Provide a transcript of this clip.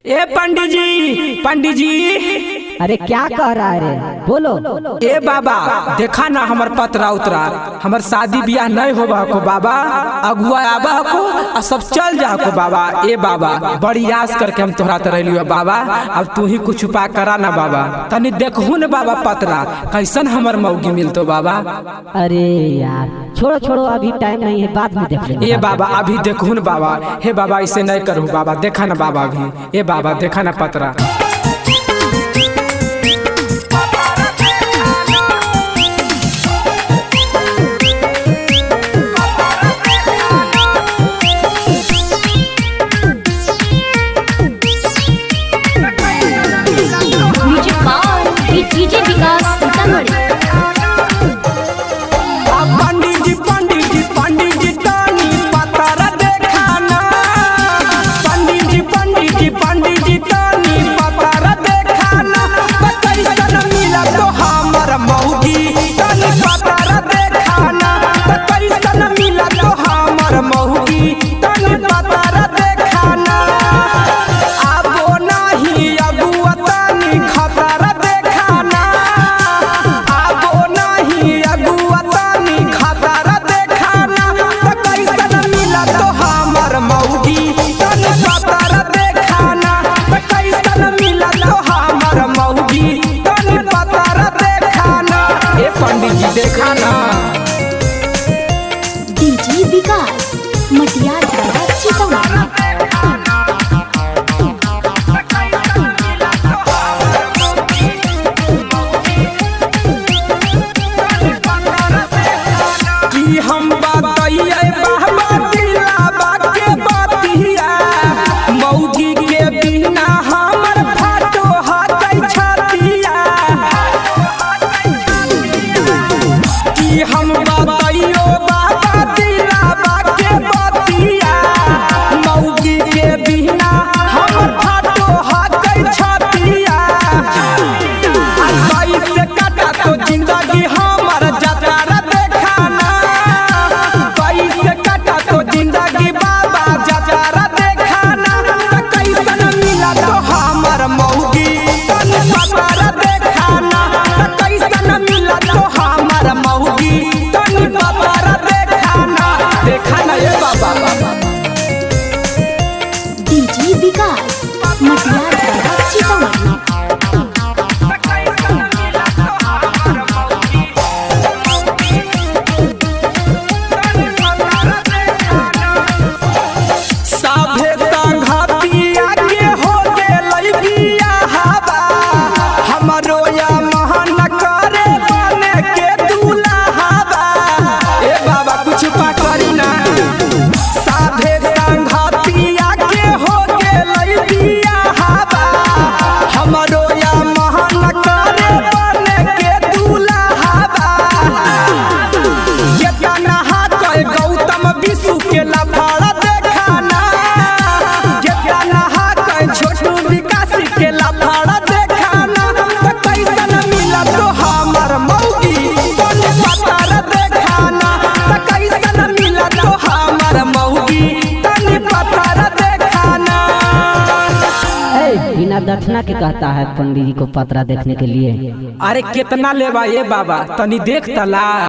ए पंडित जी। अरे क्या कह रहा है रे, बोलो। ए बाबा देखा ना हमर पतरा उतरा, हमर शादी ब्याह नहीं होबा को बाबा, अगुआ आबा को और सब चल जा को बाबा। ए बाबा बड़ी आस करके हम तोहरा तरह बाबा, अब तू ही कुछ उपाय करा ना बाबा। तनी देखू न बाबा पतरा कैसन हमर मौगी मिलतो बाबा। अरे यार छोड़ो छोड़ो, अभी टाइम नहीं है, बाद में देख लेंगे। ए बाबा अभी देखू न बाबा। हे बाबा ऐसे नहीं करूँ बाबा, देखा ना बाबा अभी। ए बाबा देखा ना पतरा। डीजे विकास सीतामढ़ी। पंडित जी तानी पतरा देखाना, पंडित जी तानी पतरा देखाना, कैसन मिला तो हमर मौगी तानी पतरा देखाना, कैसन मिला तो हमर मौगी तानी पतरा देखाना। आबो नहीं अगुआ तानी खतरा देखाना, आबो नहीं अगुआ तानी खतरा देखाना, कैसन मिला तो हमर मौगी तानी पतरा देखाना, कैसन मिला तो हमर मौगी तानी पतरा देखाना। ए पंडित जी देखाना। डीजे विकास मटियार सीतामढ़ी। कि हम बताइए बाबा दिलाबा के बतिया, मौगी के बिना हमर फाटो हाथै छतिया। कि हम बताइयो बाबा दिलाबा के बतिया, मौगी के बिना हमर फाटो हाथै छतिया। कैसे काटा तो जिंदगी हमर जतरा देखाना, कैसे काटा तो जिंदगी बाबा जतरा देखाना, कैसन मिला तो हमर मौगी तनी पतरा देखाना, कैसन मिला तो हमर मौगी तनी पतरा देखाना। देखाना ये बाबा। डीजे विकास मटियार सीतामढ़ी। साभे संघतिया के हो गेलै बियाहबा, हमरो या महान करे बने के दुल्हाबा। ए बाबा कुछ पकड़ी ना। साभे संघतिया के हो गेलै बियाहबा, हमरो या महान करे बने के दुल्हाबा। केतना हाथ गौतम विष्णु के लफड़ा देखाना, केतना हाथ छोटू विकास के लफड़ा देखाना, कैसन मिला तो हमर मौगी तनी पतरा देखाना, कैसन मिला तो हमर मौगी तनी पतरा देखाना। बिना दक्षिणा के कहता है पंडित जी को पतरा देखने के लिए। अरे कितना लेबा ये बाबा, तनी देख तला।